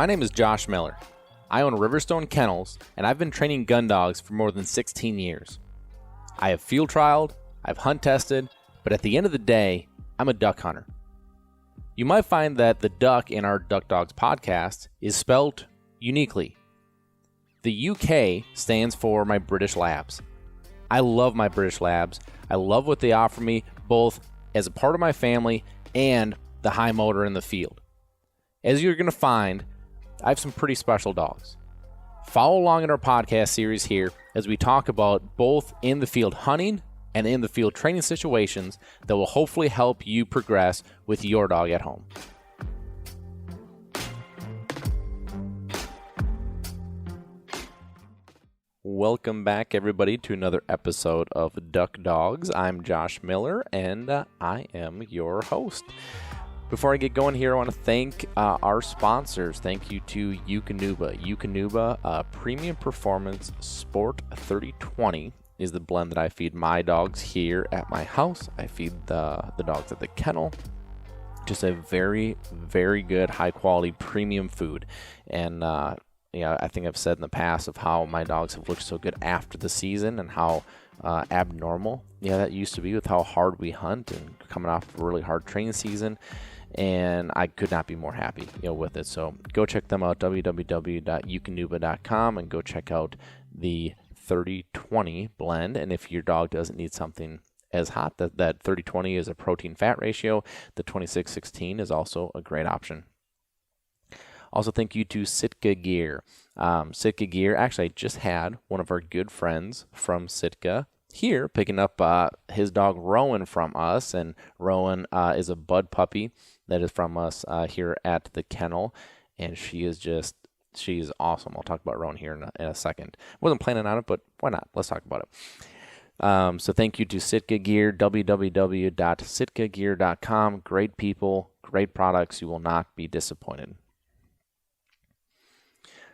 My name is Josh Miller. I own Riverstone Kennels, and I've been training gun dogs for more than 16 years. I have field trialed, I've hunt tested, but at the end of the day, I'm a duck hunter. You might find that the duck in our DUK Dogs podcast is spelled uniquely. The UK stands for my British Labs. I love my British Labs. I love what they offer me, both as a part of my family and the high motor in the field. As you're going to find, I have some pretty special dogs. Follow along in our podcast series here as we talk about both in the field hunting and in the field training situations that will hopefully help you progress with your dog at home. Welcome back, everybody, to another episode of DUK Dogs. I'm Josh Miller, and I am your host. Before I get going here, I want to thank our sponsors. Thank you to DUK Premium Performance Sport 3020 is the blend that I feed my dogs here at my house. I feed the dogs at the kennel. Just a very, very good, high-quality premium food. And I think I've said in the past of how my dogs have looked so good after the season and how abnormal that used to be with how hard we hunt and coming off a really hard training season. And I could not be more happy with it. So go check them out, www.uknuba.com, and go check out the 3020 blend. And if your dog doesn't need something as hot, that 3020 is a protein fat ratio. The 2616 is also a great option. Also, thank you to Sitka Gear. Sitka Gear, actually, I just had one of our good friends from Sitka here picking up his dog Rowan from us. And Rowan is a bud puppy that is from us here at the kennel. And she's awesome. I'll talk about Rowan here in a second. Wasn't planning on it, but why not? Let's talk about it. So thank you to Sitka Gear, www.sitkagear.com. Great people, great products. You will not be disappointed.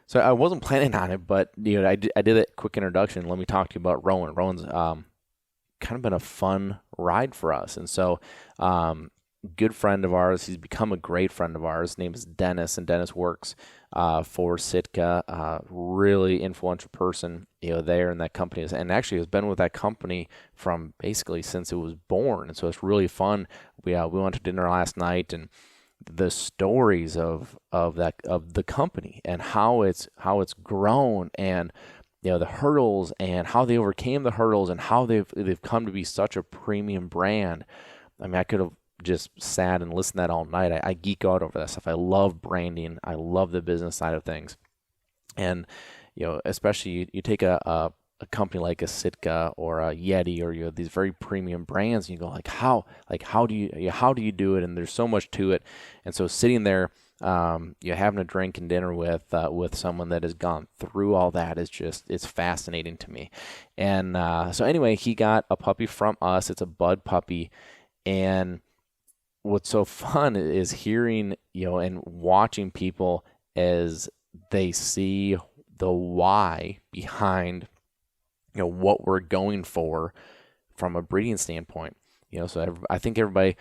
So I wasn't planning on it, but I did a quick introduction. Let me talk to you about Rowan. Rowan's kind of been a fun ride for us. And so good friend of ours. He's become a great friend of ours. His name is Dennis, and Dennis works for Sitka. Really influential person, there in that company, and actually has been with that company from basically since it was born. And so it's really fun. We went to dinner last night, and the stories of the company and how it's grown, and the hurdles and how they overcame the hurdles and how they've come to be such a premium brand. I mean, I could have just sat and listened to that all night. I geek out over that stuff. I love branding. I love the business side of things. And, especially you take a company like a Sitka or a Yeti or these very premium brands, and you go how do you do it? And there's so much to it. And so sitting there, having a drink and dinner with someone that has gone through all that it's fascinating to me. And so anyway, he got a puppy from us. It's a bud puppy. And what's so fun is hearing, and watching people as they see the why behind, what we're going for from a breeding standpoint. So I think everybody,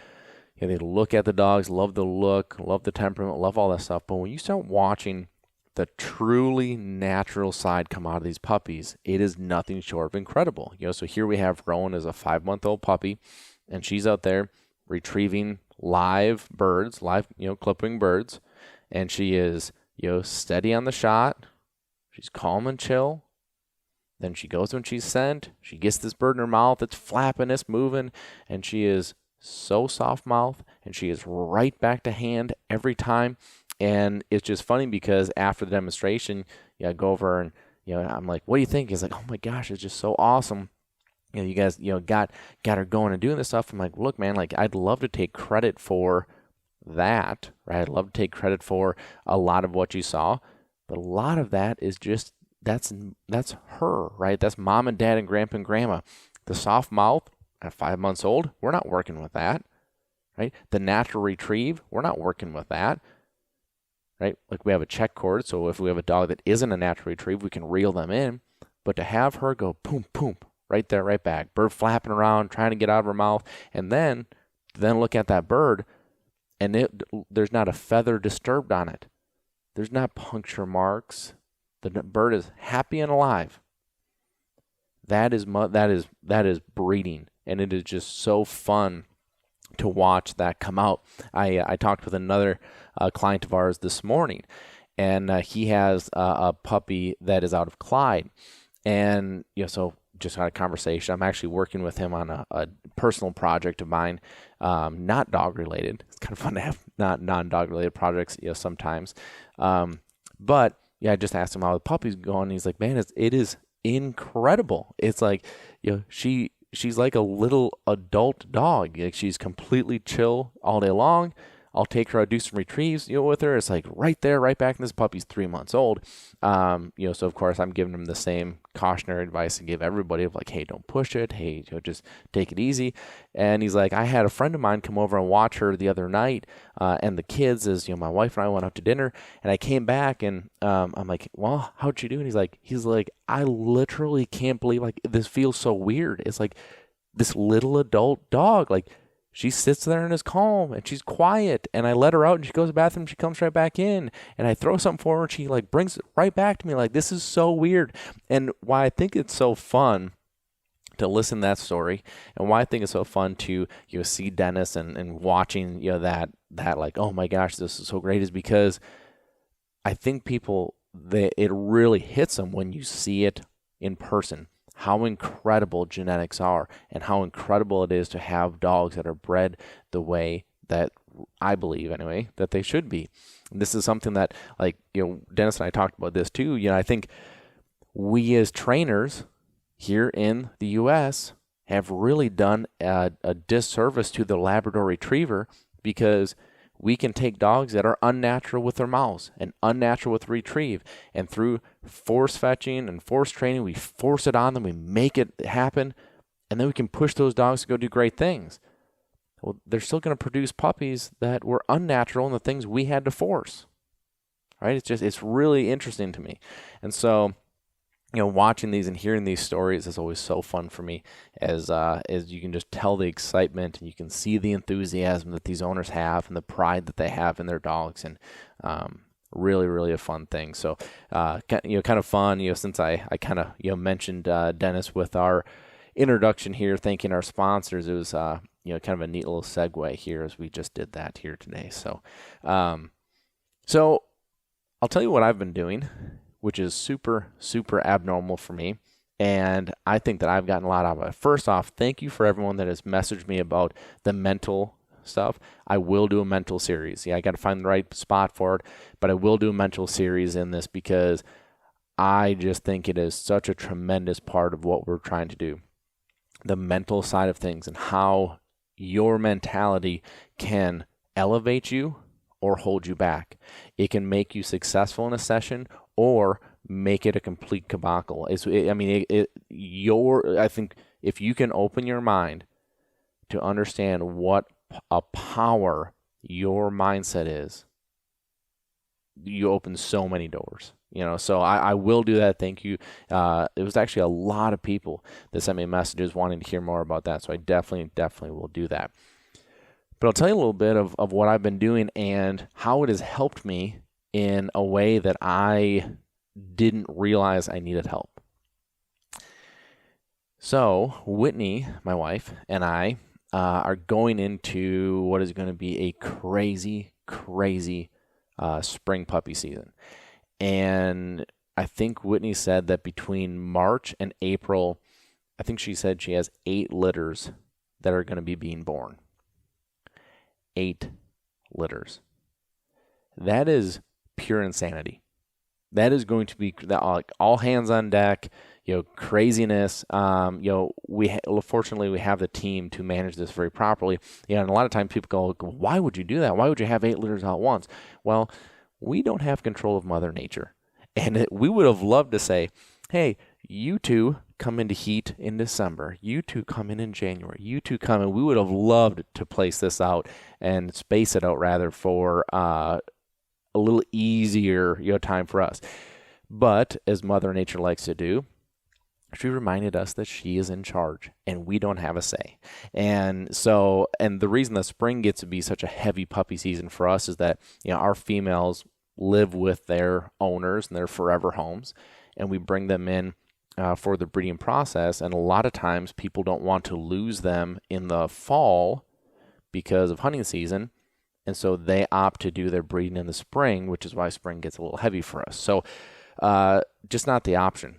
they look at the dogs, love the look, love the temperament, love all that stuff. But when you start watching the truly natural side come out of these puppies, it is nothing short of incredible. So here we have Rowan as a 5-month-old puppy, and she's out there retrieving live birds, clipping birds, and she is, steady on the shot. She's calm and chill. Then she goes when she's sent. She gets this bird in her mouth. It's flapping, it's moving, and she is so soft mouth, and she is right back to hand every time. And it's just funny because after the demonstration, I go over and I'm like, "What do you think?" He's like, "Oh my gosh, it's just so awesome. You guys, got her going and doing this stuff." I'm like, "Look, man, I'd love to take credit for that, right? I'd love to take credit for a lot of what you saw, but a lot of that is just that's her, right? That's mom and dad and grandpa and grandma. The soft mouth at 5 months old, we're not working with that, right? The natural retrieve, we're not working with that, right? We have a check cord, so if we have a dog that isn't a natural retrieve, we can reel them in. But to have her go boom, boom, right there, right back, bird flapping around, trying to get out of her mouth, and then look at that bird, and there's not a feather disturbed on it. There's not puncture marks. The bird is happy and alive. That is breeding, and it is just so fun to watch that come out. I talked with another client of ours this morning, and he has a puppy that is out of Clyde, and so just had a conversation. I'm actually working with him on a personal project of mine, not dog related. It's kind of fun to have not non-dog related projects, sometimes. But yeah, I just asked him how the puppy's going. And he's like, man, it is incredible. It's like, she's like a little adult dog. Like, she's completely chill all day long. I'll take her out, do some retrieves, with her. It's like right there, right back. And this puppy's 3 months old. So of course I'm giving him the same cautionary advice I give everybody of like, hey, don't push it. Hey, just take it easy. And he's like, I had a friend of mine come over and watch her the other night, and the kids, as my wife and I went out to dinner, and I came back and I'm like, well, how'd you do? And he's like, I literally can't believe, like, this feels so weird. It's like this little adult dog, like, she sits there and is calm and she's quiet, and I let her out and she goes to the bathroom, she comes right back in, and I throw something for her and she like brings it right back to me. Like, this is so weird. And why I think it's so fun to listen to that story, and why I think it's so fun to see Dennis and watching that like, oh my gosh, this is so great, is because I think people, it really hits them when you see it in person. How incredible genetics are, and how incredible it is to have dogs that are bred the way that I believe, anyway, that they should be. And this is something that, like, Dennis and I talked about this too. I think we as trainers here in the U.S. have really done a disservice to the Labrador Retriever, because we can take dogs that are unnatural with their mouths and unnatural with retrieve, and through force fetching and force training, we force it on them, we make it happen, and then we can push those dogs to go do great things. Well, they're still going to produce puppies that were unnatural in the things we had to force, right? It's really interesting to me. And so, watching these and hearing these stories is always so fun for me, as you can just tell the excitement, and you can see the enthusiasm that these owners have and the pride that they have in their dogs, and really, really a fun thing. So, kind of fun, since I kind of, mentioned Dennis with our introduction here, thanking our sponsors. It was, kind of a neat little segue here as we just did that here today. So, so I'll tell you what I've been doing, which is super, super abnormal for me. And I think that I've gotten a lot out of it. First off, thank you for everyone that has messaged me about the mental stuff. I will do a mental series. Yeah, I got to find the right spot for it, but I will do a mental series in this, because I just think it is such a tremendous part of what we're trying to do. The mental side of things, and how your mentality can elevate you or hold you back. It can make you successful in a session, or make it a complete debacle. I think if you can open your mind to understand what a power your mindset is, you open so many doors. So I will do that. Thank you. It was actually a lot of people that sent me messages wanting to hear more about that. So I definitely will do that. But I'll tell you a little bit of what I've been doing and how it has helped me in a way that I didn't realize I needed help. So Whitney, my wife, and I are going into what is going to be a crazy spring puppy season. And I think Whitney said that between March and April, I think she said she has 8 litters that are going to be being born. 8 litters. That is pure insanity. That is going to be like all hands on deck, craziness. Fortunately we have the team to manage this very properly. And a lot of times people go, why would you do that? Why would you have 8 litters out at once? Well, we don't have control of Mother Nature. And we would have loved to say, hey, you two come into heat in December. You two come in January. You two come in. We would have loved to place this out and space it out rather for a little easier time for us. But as Mother Nature likes to do, she reminded us that she is in charge and we don't have a say. And the reason the spring gets to be such a heavy puppy season for us is that, our females, live with their owners and their forever homes, and we bring them in for the breeding process. And a lot of times people don't want to lose them in the fall because of hunting season, and so they opt to do their breeding in the spring, which is why spring gets a little heavy for us. So just not the option.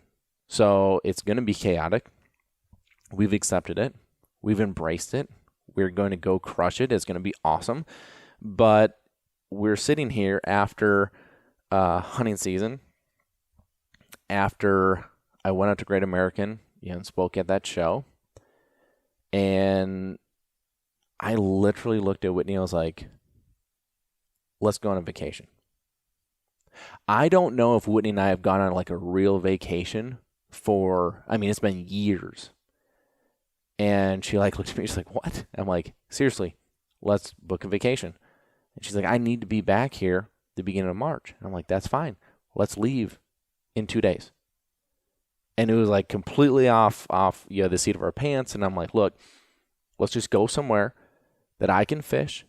So it's going to be chaotic. We've accepted it. We've embraced it. We're going to go crush it. It's going to be awesome. But we're sitting here after hunting season, after I went out to Great American, and spoke at that show, and I literally looked at Whitney. I was like, let's go on a vacation. I don't know if Whitney and I have gone on like a real vacation it's been years. And she like looked at me, she's like, what? I'm like, seriously, let's book a vacation. And she's like, I need to be back here the beginning of March. And I'm like, that's fine. Let's leave in 2 days. And it was like completely off the seat of our pants. And I'm like, look, let's just go somewhere that I can fish.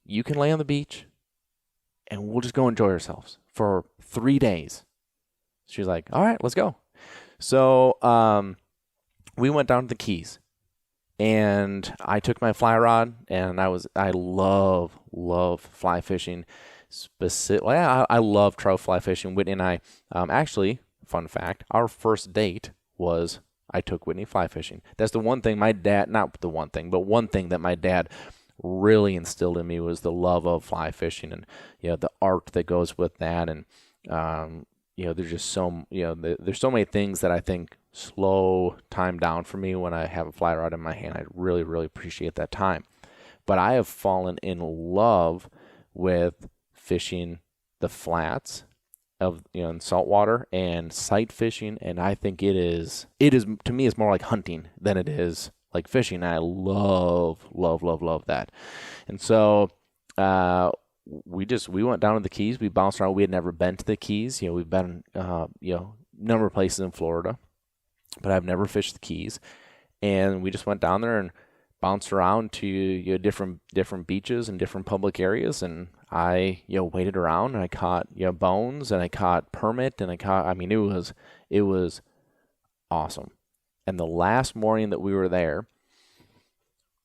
You can lay on the beach, and we'll just go enjoy ourselves for 3 days. She's like, all right, let's go. So we went down to the Keys, and I took my fly rod, and I love fly fishing. I love trout fly fishing. Whitney and I, actually, fun fact, our first date was I took Whitney fly fishing. That's the one thing my dad, not the one thing, but one thing that my dad really instilled in me was the love of fly fishing, and the art that goes with that. And there's just there's so many things that I think slow time down for me when I have a fly rod in my hand. I really, really appreciate that time. But I have fallen in love with fishing the flats of in saltwater and sight fishing, and I think it is to me it's more like hunting than it is like fishing. I love that. And so we went down to the Keys. We bounced around. We had never been to the Keys. We've been number of places in Florida, but I've never fished the Keys. And we just went down there and bounced around to different beaches and different public areas. And I waded around, and I caught bones, and I caught permit, and it was awesome. And the last morning that we were there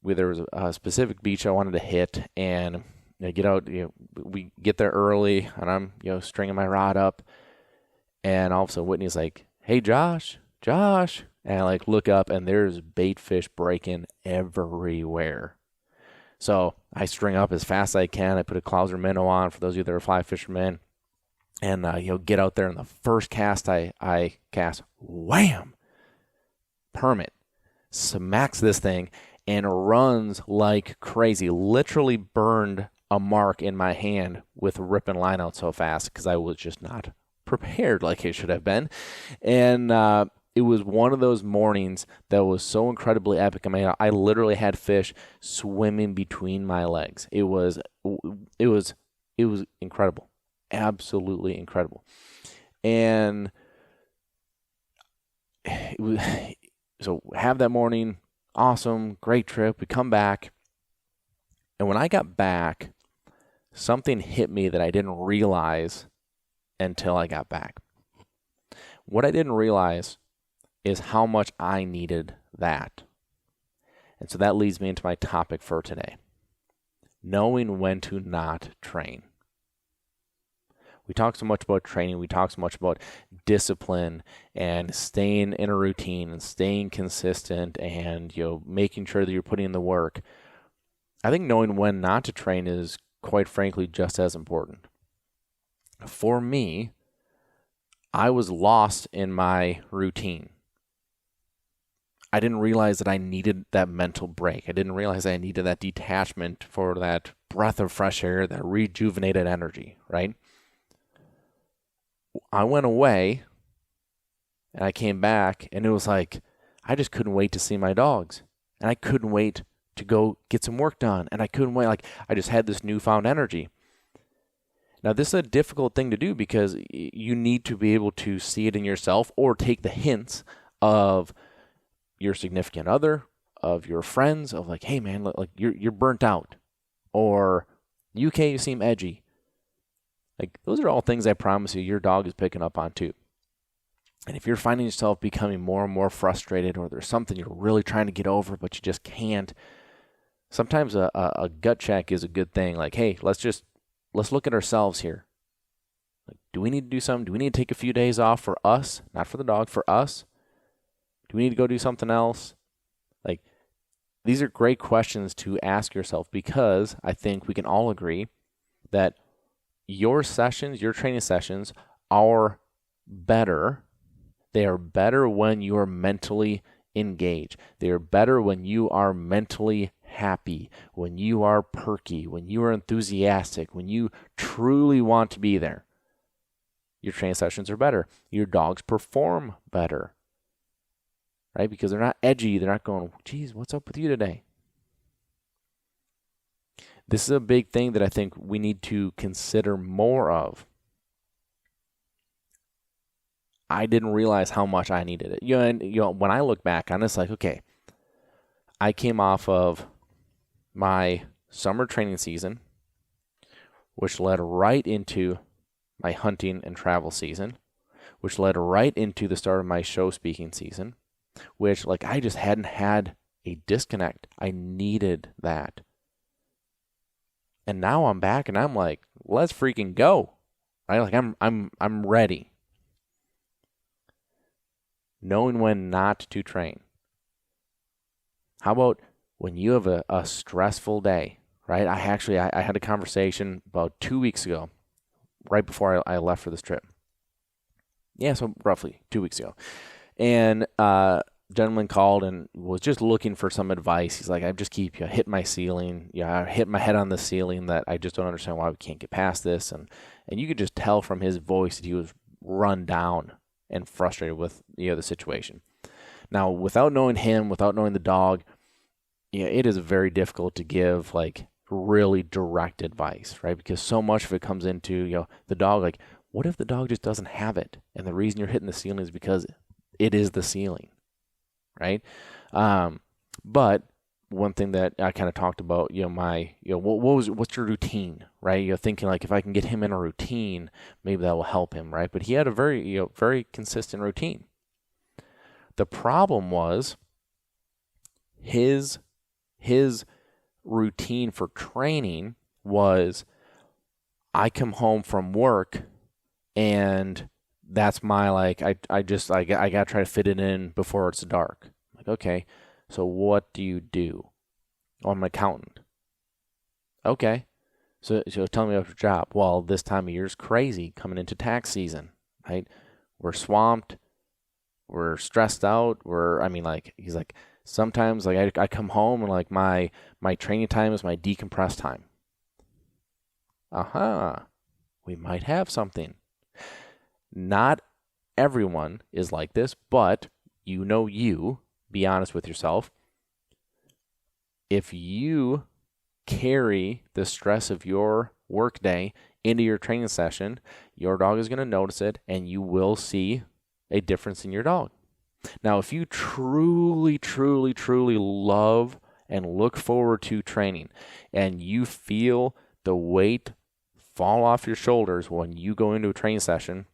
was a specific beach I wanted to hit, and get out. We get there early, and I'm stringing my rod up, and all of a sudden Whitney's like, "Hey, Josh," and I like look up, and there's bait fish breaking everywhere. So I string up as fast as I can. I put a Clouser minnow on for those of you that are fly fishermen, and get out there. And the first cast I cast, wham, permit, smacks this thing and runs like crazy. Literally burned a mark in my hand with ripping line out so fast because I was just not prepared like I should have been. And it was one of those mornings that was so incredibly epic. I literally had fish swimming between my legs. It was incredible, absolutely incredible. And so have that morning, awesome, great trip. We come back, and when I got back, something hit me that I didn't realize until I got back. What I didn't realize is how much I needed that. And so that leads me into my topic for today. Knowing when to not train. We talk so much about training. We talk so much about discipline and staying in a routine and staying consistent and making sure that you're putting in the work. I think knowing when not to train is, quite frankly, just as important. For me, I was lost in my routine. I didn't realize that I needed that mental break. I didn't realize I needed that detachment for that breath of fresh air, that rejuvenated energy, right? I went away, and I came back, and it was like I just couldn't wait to see my dogs, and I couldn't wait to go get some work done, and I couldn't wait. Like, I just had this newfound energy. Now, this is a difficult thing to do because you need to be able to see it in yourself or take the hints of your significant other, of your friends, of like, hey man, like you're burnt out, or UK, you seem edgy. Like, those are all things I promise you your dog is picking up on too. And if you're finding yourself becoming more and more frustrated, or there's something you're really trying to get over but you just can't, sometimes a gut check is a good thing. Like, hey, let's look at ourselves here. Like, do we need to do something? Do we need to take a few days off for us, not for the dog, for us? Do we need to go do something else? Like, these are great questions to ask yourself, because I think we can all agree that your sessions, your training sessions are better. They are better when you are mentally engaged. They are better when you are mentally happy, when you are perky, when you are enthusiastic, when you truly want to be there. Your training sessions are better. Your dogs perform better, right? Because they're not edgy. They're not going, geez, what's up with you today? This is a big thing that I think we need to consider more of. I didn't realize how much I needed it. When I look back on this, like, okay, I came off of my summer training season, which led right into my hunting and travel season, which led right into the start of my show speaking season, which, like, I just hadn't had a disconnect. I needed that. And now I'm back and I'm like, let's freaking go. Right? Like, I'm ready. Knowing when not to train. How about when you have a stressful day, right? I had a conversation about 2 weeks ago, right before I left for this trip. Yeah, so roughly 2 weeks ago. And gentleman called and was just looking for some advice. He's like, I just keep hitting my ceiling. I hit my head on the ceiling that I just don't understand why we can't get past this. And you could just tell from his voice that he was run down and frustrated with the situation. Now, without knowing him, without knowing the dog, it is very difficult to give like really direct advice, right? Because so much of it comes into the dog. Like, what if the dog just doesn't have it, and the reason you're hitting the ceiling is because it is the ceiling, right? But one thing that I kind of talked about, what's your routine, right? You're thinking like, if I can get him in a routine, maybe that will help him, right? But he had a very, very consistent routine. The problem was his routine for training was, I come home from work and that's my, like, I gotta try to fit it in before it's dark. Like, okay, so what do you do? Oh, I'm an accountant. Okay. So tell me about your job. Well, this time of year is crazy coming into tax season, right? We're swamped. We're stressed out. He's like, sometimes like I come home and like my training time is my decompress time. We might have something. Not everyone is like this, but be honest with yourself. If you carry the stress of your workday into your training session, your dog is going to notice it, and you will see a difference in your dog. Now, if you truly, truly, truly love and look forward to training, and you feel the weight fall off your shoulders when you go into a training session,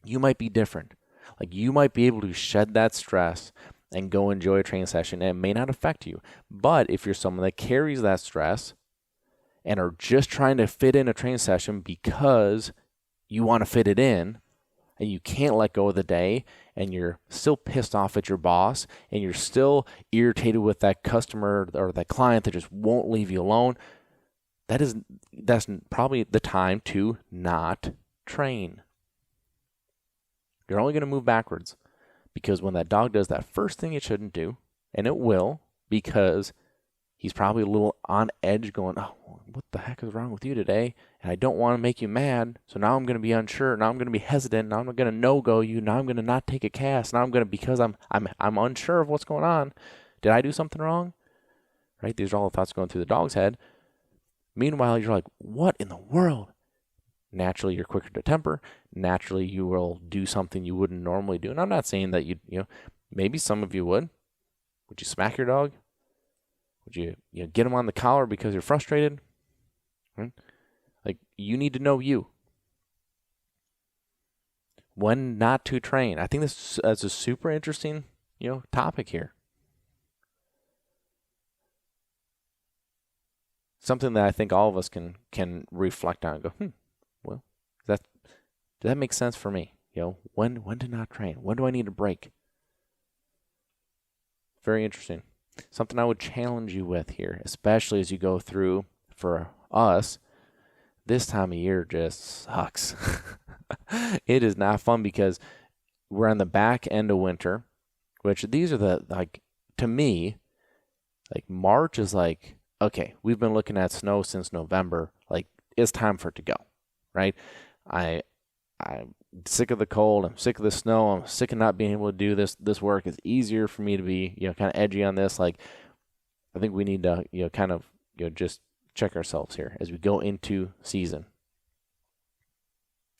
you might be different. Like, you might be able to shed that stress and go enjoy a training session, and it may not affect you. But if you're someone that carries that stress and are just trying to fit in a training session because you want to fit it in, and you can't let go of the day, and you're still pissed off at your boss, and you're still irritated with that customer or that client that just won't leave you alone, that's probably the time to not train. You're only going to move backwards, because when that dog does that first thing it shouldn't do, and it will, because he's probably a little on edge going, oh, what the heck is wrong with you today? And I don't want to make you mad, so now I'm going to be unsure. Now I'm going to be hesitant. Now I'm going to no-go you. Now I'm going to not take a cast. Now I'm going to, because I'm unsure of what's going on. Did I do something wrong? Right? These are all the thoughts going through the dog's head. Meanwhile, you're like, what in the world? Naturally, you're quicker to temper. Naturally, you will do something you wouldn't normally do. And I'm not saying that maybe some of you would. Would you smack your dog? Would you get him on the collar because you're frustrated? Right? Like, you need to know you. When not to train. I think that's a super interesting, topic here. Something that I think all of us can reflect on and go, well, does that make sense for me? When to not train? When do I need a break? Very interesting. Something I would challenge you with here, especially as you go through, for us, this time of year just sucks. It is not fun because we're on the back end of winter, which these are to me, March is okay, we've been looking at snow since November. It's time for it to go, right? I'm sick of the cold. I'm sick of the snow. I'm sick of not being able to do this work. It's easier for me to be, kind of edgy on this. I think we need to, just check ourselves here as we go into season.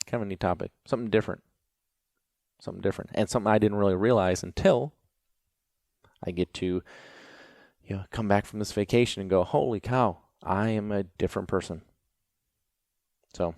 Kind of a neat topic. Something different. And something I didn't really realize until I get to, come back from this vacation and go, holy cow, I am a different person. So,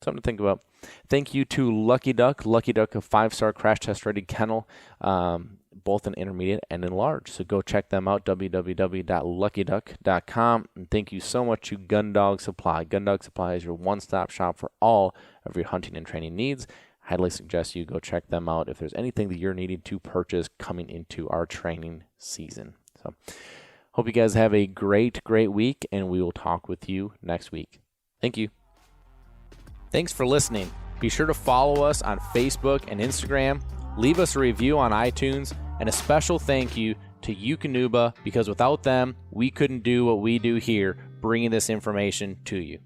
something to think about. Thank you to Lucky Duck. Lucky Duck, a 5-star crash test ready kennel, both in intermediate and in large. So go check them out, www.luckyduck.com. And thank you so much to Gun Dog Supply. Gun Dog Supply is your one-stop shop for all of your hunting and training needs. I highly suggest you go check them out if there's anything that you're needing to purchase coming into our training season. So hope you guys have a great week, and we will talk with you next week. Thank you. Thanks for listening. Be sure to follow us on Facebook and Instagram. Leave us a review on iTunes, and a special thank you to Eukanuba, because without them, we couldn't do what we do here, bringing this information to you.